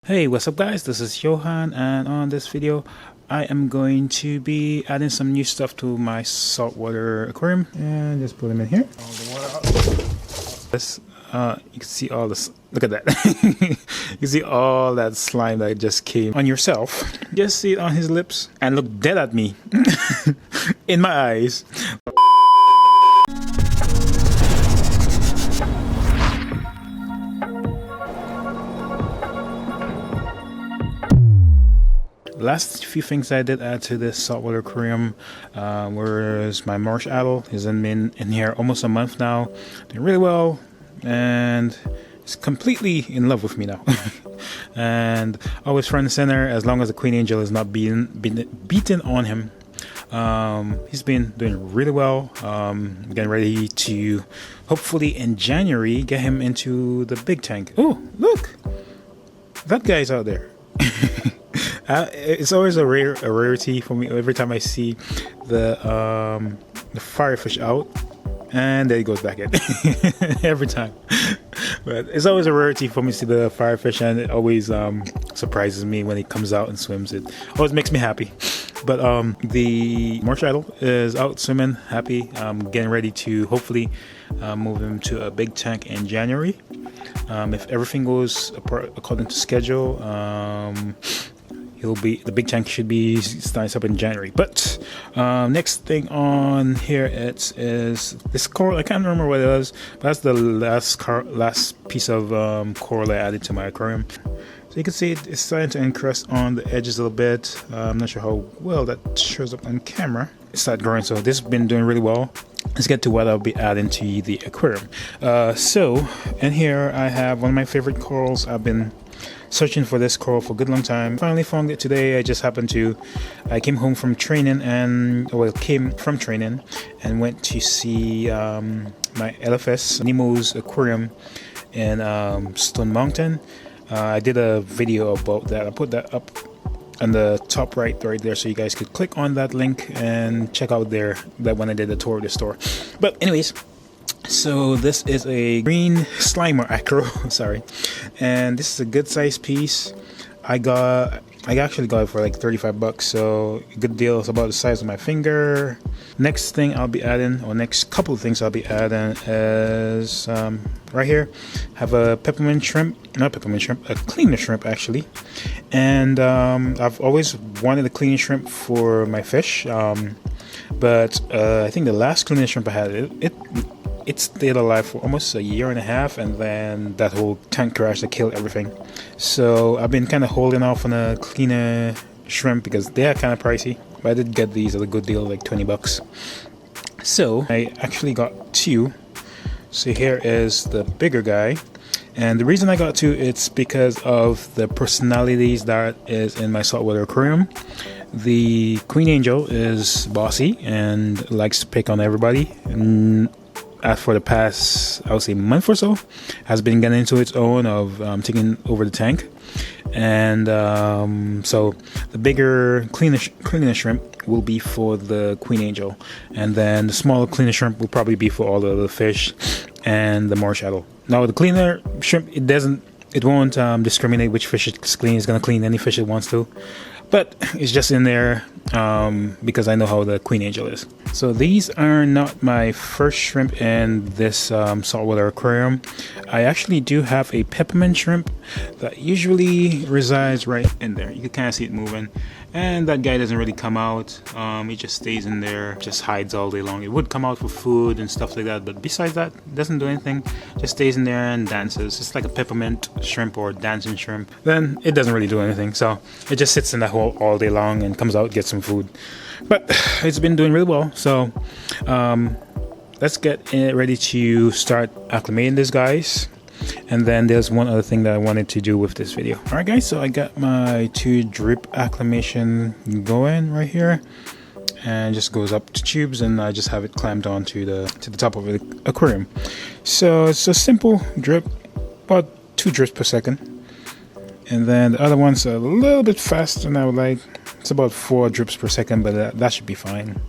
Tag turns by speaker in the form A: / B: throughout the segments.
A: Hey, what's up guys, this is Johan, and on this video I am going to be adding some new stuff to my saltwater aquarium, and just put them in here. All the water out. This, you can see all this, look at that. You can see all that slime that just came on yourself. Just see it on his lips and look dead at me in my eyes. Last few things I did add to this saltwater aquarium was my marsh owl. He's been in here almost a month now, doing really well, and he's completely in love with me now. And always front and center as long as the queen angel is not beaten on him. He's been doing really well. Getting ready to hopefully in January get him into the big tank. Oh, look, that guy's out there. It's always a rarity for me every time I see the firefish out, and there he goes back in. Every time. But it's always a rarity for me to see the firefish, and it always surprises me when he comes out and swims. It always makes me happy. But the marsh idol is out swimming, happy, getting ready to hopefully move him to a big tank in January. If everything goes according to schedule, the big tank should be starting up in January. But next thing on here is this coral. I can't remember what it was, but that's the last piece of coral I added to my aquarium. So you can see it's starting to encrust on the edges a little bit. I'm not sure how well that shows up on camera. It started growing, so this has been doing really well. Let's get to what I'll be adding to the aquarium. So in here I have one of my favorite corals. I've been searching for this coral for a good long time. Finally found it today. I came home from training and went to see my LFS Nemo's aquarium in Stone Mountain. I did a video about that. I put that up on the top right there, so you guys could click on that link and check out that when I did the tour of the store. But anyways, so this is a green slimer acro, sorry, and this is a good size piece. I actually got it for like 35 bucks, so good deal. It's about the size of my finger. Next thing I'll be adding, or next couple of things I'll be adding is right here, have a peppermint shrimp, not peppermint shrimp, a cleaner shrimp actually. And I've always wanted a cleaner shrimp for my fish, but I think the last cleaner shrimp I had, it stayed alive for almost a year and a half, and then that whole tank crash that killed everything. So I've been kind of holding off on a cleaner shrimp because they are kind of pricey, but I did get these at a good deal, like 20 bucks. So I actually got two. So here is the bigger guy, and the reason I got two, it's because of the personalities that is in my saltwater aquarium. The queen angel is bossy and likes to pick on everybody, and for the past, I would say, month or so, has been getting into its own of taking over the tank. And so the bigger cleaner shrimp will be for the queen angel, and then the smaller cleaner shrimp will probably be for all the other fish and the marsh owl. Now the cleaner shrimp, it won't discriminate which fish it's clean. It's gonna clean any fish it wants to, but it's just in there because I know how the queen angel is. So these are not my first shrimp in this saltwater aquarium. I actually do have a peppermint shrimp that usually resides right in there. You can kind of see it moving, and that guy doesn't really come out. He just stays in there, just hides all day long. It would come out for food and stuff like that, but besides that, it doesn't do anything. Just stays in there and dances. It's like a peppermint shrimp or dancing shrimp. Then it doesn't really do anything, so it just sits in that hole all day long and comes out, gets some food. But it's been doing really well, so let's get ready to start acclimating these guys. And then there's one other thing that I wanted to do with this video. Alright guys, so I got my 2 drip acclimation going right here, and it just goes up to tubes, and I just have it clamped on to the top of the aquarium. So it's a simple drip, about 2 drips per second, and then the other one's a little bit faster than I would like. It's about 4 drips per second, but that should be fine.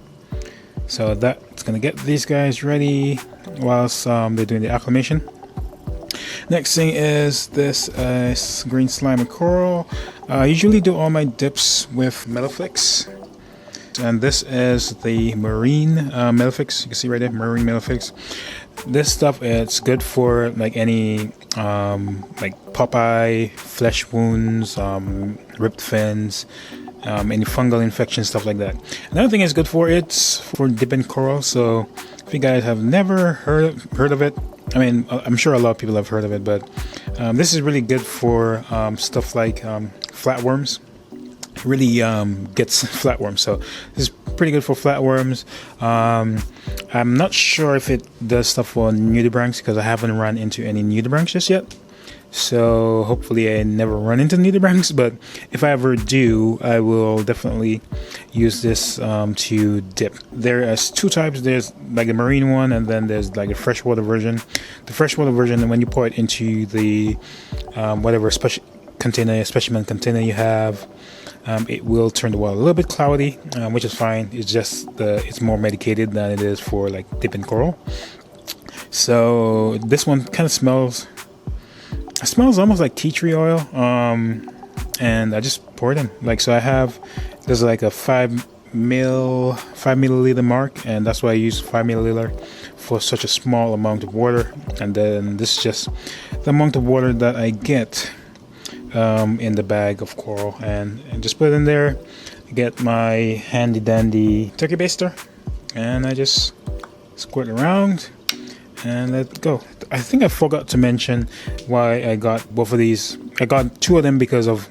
A: So that's gonna get these guys ready whilst they're doing the acclimation. Next thing is this green slime and coral. I usually do all my dips with Melaflix. And this is the marine Melaflix. You can see right there, marine Melaflix. This stuff, it's good for like any like Popeye, flesh wounds, ripped fins, any fungal infections, stuff like that. Another thing it's good for, it's for dipping coral. So if you guys have never heard of it, I mean, I'm sure a lot of people have heard of it, but this is really good for stuff like flatworms. It really gets flatworms, so this is pretty good for flatworms. I'm not sure if it does stuff for nudibranchs because I haven't run into any nudibranchs just yet. So hopefully I never run into nudibranchs, but if I ever do, I will definitely use this to dip. There is two types. There's like a marine one, and then there's like a freshwater version. The freshwater version, when you pour it into the whatever specimen container you have, it will turn the water a little bit cloudy, which is fine. It's just it's more medicated than it is for like dipping coral. So this one kind of smells almost like tea tree oil, and I just pour it in. Like, so there's like a 5 milliliter mark, and that's why I use 5 milliliter for such a small amount of water. And then this is just the amount of water that I get in the bag of coral, and just put it in there. Get my handy dandy turkey baster, and I just squirt around and let it go. I think I forgot to mention why I got both of these. I got two of them because of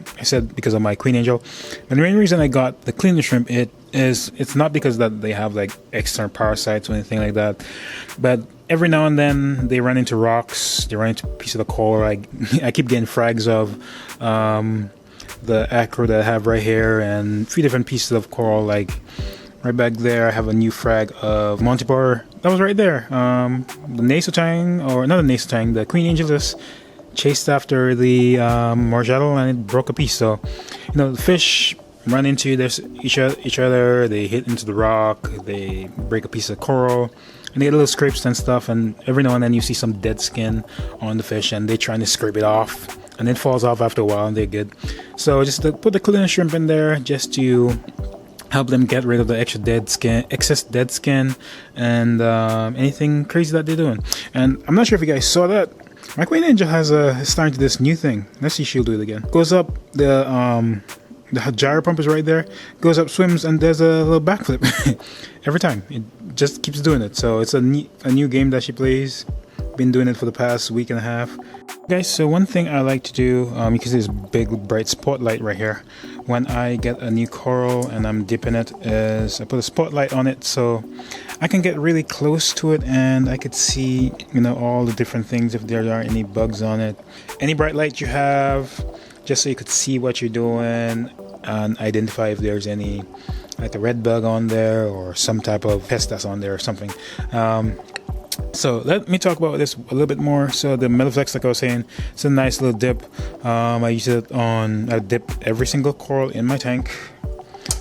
A: my queen angel. And the main reason I got the cleaner shrimp, it's not because that they have like external parasites or anything like that, but every now and then they run into rocks, they run into pieces of coral. I keep getting frags of the acro that I have right here, and a few different pieces of coral. Like right back there, I have a new frag of Montipore. That was right there. The nasotang, or not the nasotang, the queen angel just chased after the Marjalo, and it broke a piece. So, the fish run into each other, they hit into the rock, they break a piece of coral, and they get little scrapes and stuff, and every now and then you see some dead skin on the fish, and they're trying to scrape it off, and it falls off after a while, and they're good. So just to put the cleaner shrimp in there, just to help them get rid of the excess dead skin, and anything crazy that they're doing. And I'm not sure if you guys saw that, my queen angel is starting to do this new thing. Let's see, she'll do it again. Goes up, the gyro pump is right there, goes up, swims, and there's a little backflip every time. It just keeps doing it. So it's a new game that she plays. Been doing it for the past week and a half. Guys, so one thing I like to do, you can see this big bright spotlight right here. When I get a new coral and I'm dipping it, is I put a spotlight on it so I can get really close to it, and I could see, all the different things, if there are any bugs on it. Any bright light you have, just so you could see what you're doing and identify if there's any, like a red bug on there or some type of pest that's on there or something. So let me talk about this a little bit more. So the Melaflex, like I was saying, it's a nice little dip. I dip every single coral in my tank.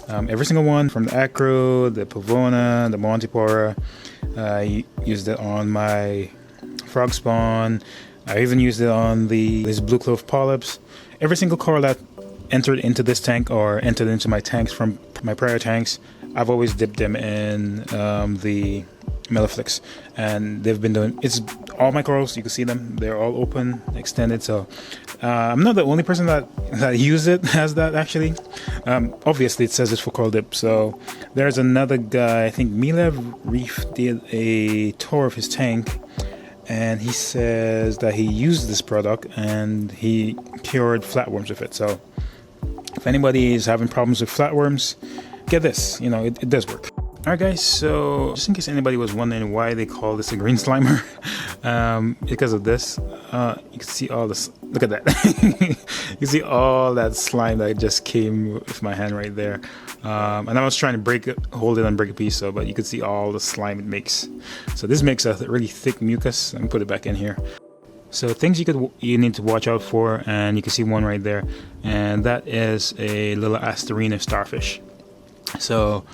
A: Every single one, from the acro, the pavona, the Montipora. I used it on my frog spawn. I even used it on these blue clove polyps. Every single coral that entered into this tank or entered into my tanks from my prior tanks, I've always dipped them in the Melaflix, and they've been doing it's all my corals. You can see them; they're all open, extended. So I'm not the only person that used it as that, actually. Obviously, it says it's for coral dip. So there's another guy, I think Reef, did a tour of his tank, and he says that he used this product and he cured flatworms with it. So if anybody is having problems with flatworms, get this. It does work. Alright guys, so just in case anybody was wondering why they call this a green slimer, because of this. You can see all this, look at that. You can see all that slime that just came with my hand right there. And I was trying to hold it and break a piece, but you could see all the slime it makes. So this makes a really thick mucus. Let me put it back in here. So things you need to watch out for, and you can see one right there, and that is a little Asterina starfish. So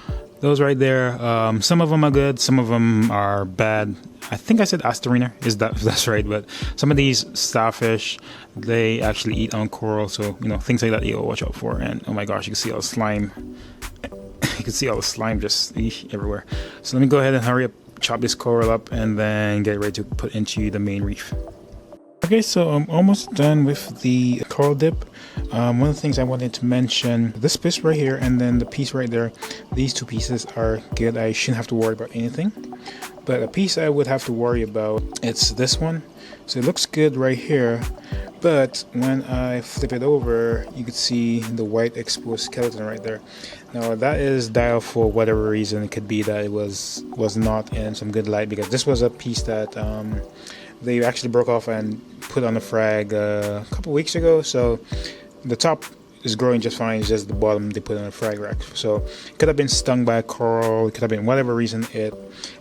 A: Those right there, some of them are good, some of them are bad. I think I said astarina, is that if that's right? But some of these starfish, they actually eat on coral, so you know, things like that you gotta watch out for. And oh my gosh, you can see all the slime. You can see all the slime just everywhere. So let me go ahead and hurry up, chop this coral up, and then get ready to put into the main reef. Okay, so I'm almost done with the coral dip. One of the things I wanted to mention, this piece right here and then the piece right there, these two pieces are good. I shouldn't have to worry about anything. But a piece I would have to worry about, it's this one. So it looks good right here, but when I flip it over, you could see the white exposed skeleton right there. Now that is dialed for whatever reason. It could be that it was not in some good light, because this was a piece that they actually broke off and put on the frag a couple weeks ago. So the top is growing just fine, it's just the bottom they put on a frag rack. So it could have been stung by a coral, it could have been whatever reason it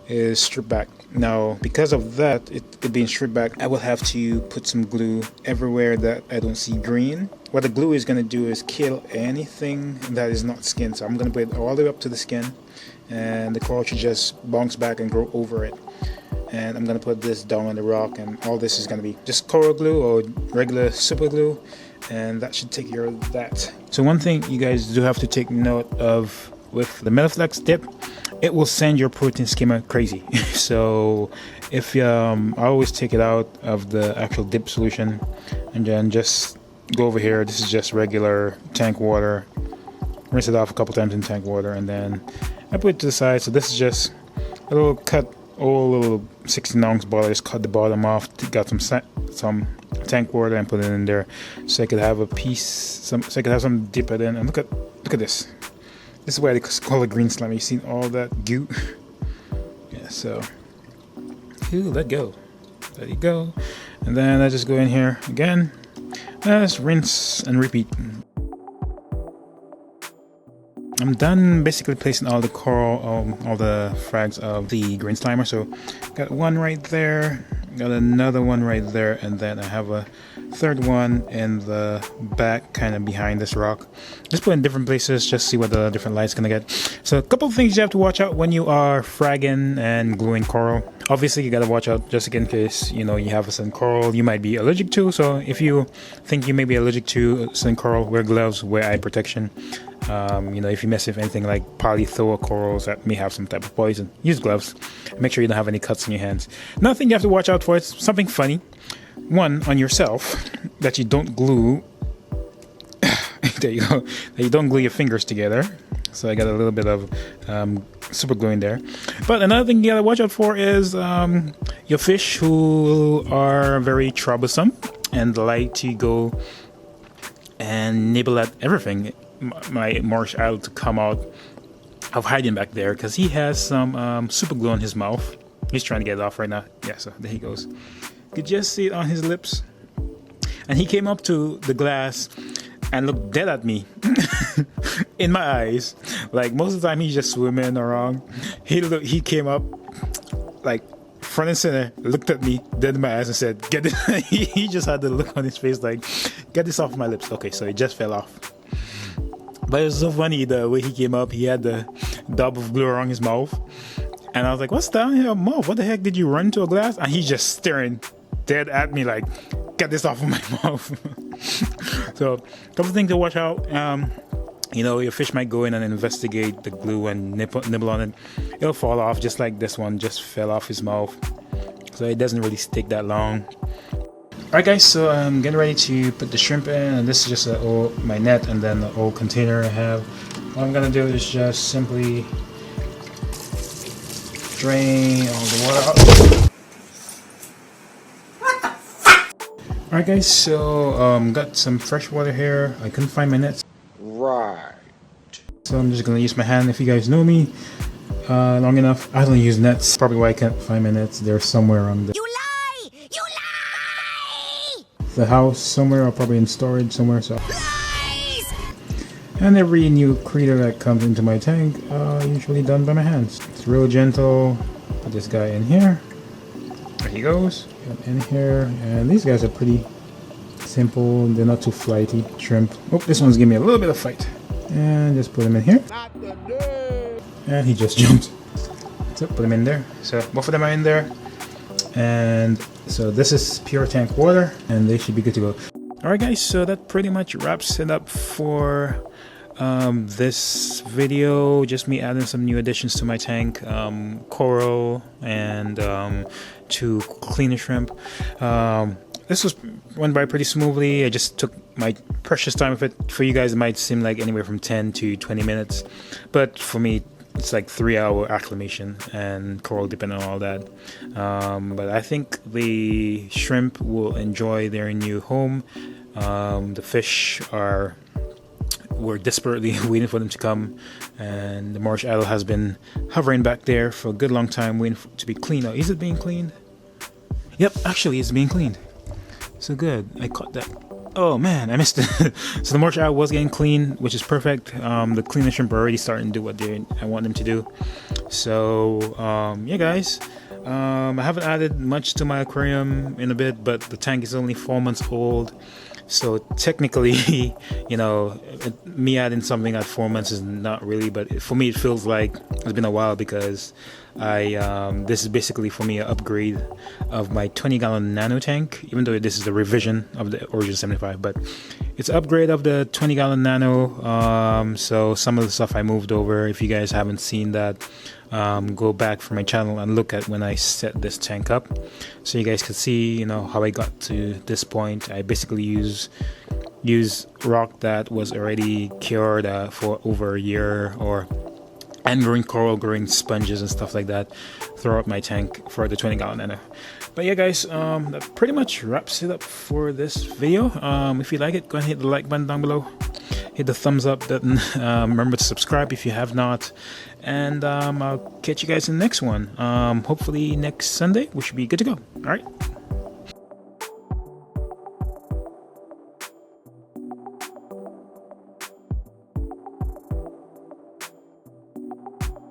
A: is stripped back. Now because of that, it being stripped back, I will have to put some glue everywhere that I don't see green. What the glue is going to do is kill anything that is not skin. So I'm going to put it all the way up to the skin, and the coral should just bounce back and grow over it. And I'm going to put this down on the rock, and all this is going to be just coral glue or regular super glue, and that should take care of that. So one thing you guys do have to take note of with the Metaflex dip, it will send your protein skimmer crazy. So if I always take it out of the actual dip solution, and then just go over here. This is just regular tank water, rinse it off a couple times in tank water, and then I put it to the side. So this is just a little cut, little 16 ounce bottle. I just cut the bottom off, got some tank water and put it in there, so I could have a piece, so I could have some dip it in. And look at this. This is why they call it green slime. You've seen all that goo. Yeah, so let go. There you go. And then I just go in here again. Just rinse and repeat. I'm done basically placing all the coral, all the frags of the green slimer. So got one right there, got another one right there, and then I have a third one in the back, kind of behind this rock. Just put in different places, just see what the different light's gonna get. So a couple of things you have to watch out when you are fragging and gluing coral. Obviously, you gotta watch out just in case you have a certain coral you might be allergic to. So if you think you may be allergic to a certain coral, wear gloves, wear eye protection. If you mess with anything like polythoa corals that may have some type of poison, use gloves. Make sure you don't have any cuts in your hands. Another thing you have to watch out for is something funny. One, on yourself, that you don't glue. There you go. That you don't glue your fingers together. So I got a little bit of super glue in there. But another thing you gotta watch out for is your fish who are very troublesome and like to go and nibble at everything. My marsh owl to come out of hiding back there because he has some super glue on his mouth. He's trying to get it off right now. Yeah, so there he goes. You could just see it on his lips. And he came up to the glass and looked dead at me in my eyes. Like most of the time he's just swimming around. He came up like front and center, looked at me dead in my eyes and said, "Get it." He just had the look on his face like, "Get this off my lips." Okay, so it just fell off. But it was so funny the way he came up. He had the dab of glue around his mouth. And I was like, "What's down in your mouth? What the heck, did you run into a glass?" And he's just staring dead at me like, "Get this off of my mouth." So a couple things to watch out. Your fish might go in and investigate the glue and nibble on it. It'll fall off just like this one just fell off his mouth. So it doesn't really stick that long. Alright guys, so I'm getting ready to put the shrimp in, and this is just my net and then the old container I have. What I'm going to do is just simply drain all the water out. Alright guys, so got some fresh water here. I couldn't find my nets.
B: Right.
A: So I'm just going to use my hand. If you guys know me long enough, I don't use nets. Probably why I can't find my nets. They're somewhere on the house somewhere, or probably in storage somewhere. So and every new creature that comes into my tank usually done by my hands. It's real gentle. Put this guy in here. There he goes. In here, and these guys are pretty simple. They're not too flighty. Shrimp. Oh, this one's giving me a little bit of fight. And just put him in here. and he just jumped. So put him in there. So both of them are in there, and so this is pure tank water, and they should be good to go. Alright guys, so that pretty much wraps it up for this video. Just me adding some new additions to my tank, coral and 2 cleaner shrimp. This went by pretty smoothly. I just took my precious time with it. For you guys it might seem like anywhere from 10 to 20 minutes, but for me it's like 3-hour acclimation and coral dipping and all that. But I think the shrimp will enjoy their new home. The fish we're desperately waiting for them to come, and the marsh idol has been hovering back there for a good long time, waiting to be cleaned. Oh, is it being cleaned? Yep, actually it's being cleaned. So good, I caught that. Oh man, I missed it. So the marsh idol was getting clean, which is perfect. The cleaner shrimp are already starting to do what I want them to do. So yeah guys, I haven't added much to my aquarium in a bit, but the tank is only 4 months old. So technically, you know, me adding something at 4 months is not really, but for me it feels like it's been a while, because this is basically for me an upgrade of my 20-gallon nano tank, even though this is a revision of the Origin 75, but it's an upgrade of the 20-gallon nano. So some of the stuff I moved over. If you guys haven't seen that, go back from my channel and look at when I set this tank up, so you guys can see, you know, how I got to this point. I basically use rock that was already cured for over a year, and growing coral, growing sponges and stuff like that throughout my tank for the 20-gallon nano. But yeah guys, that pretty much wraps it up for this video. If you like it, go ahead and hit the like button down below, hit the thumbs up button, remember to subscribe if you have not, and I'll catch you guys in the next one. Hopefully next Sunday we should be good to go. All right.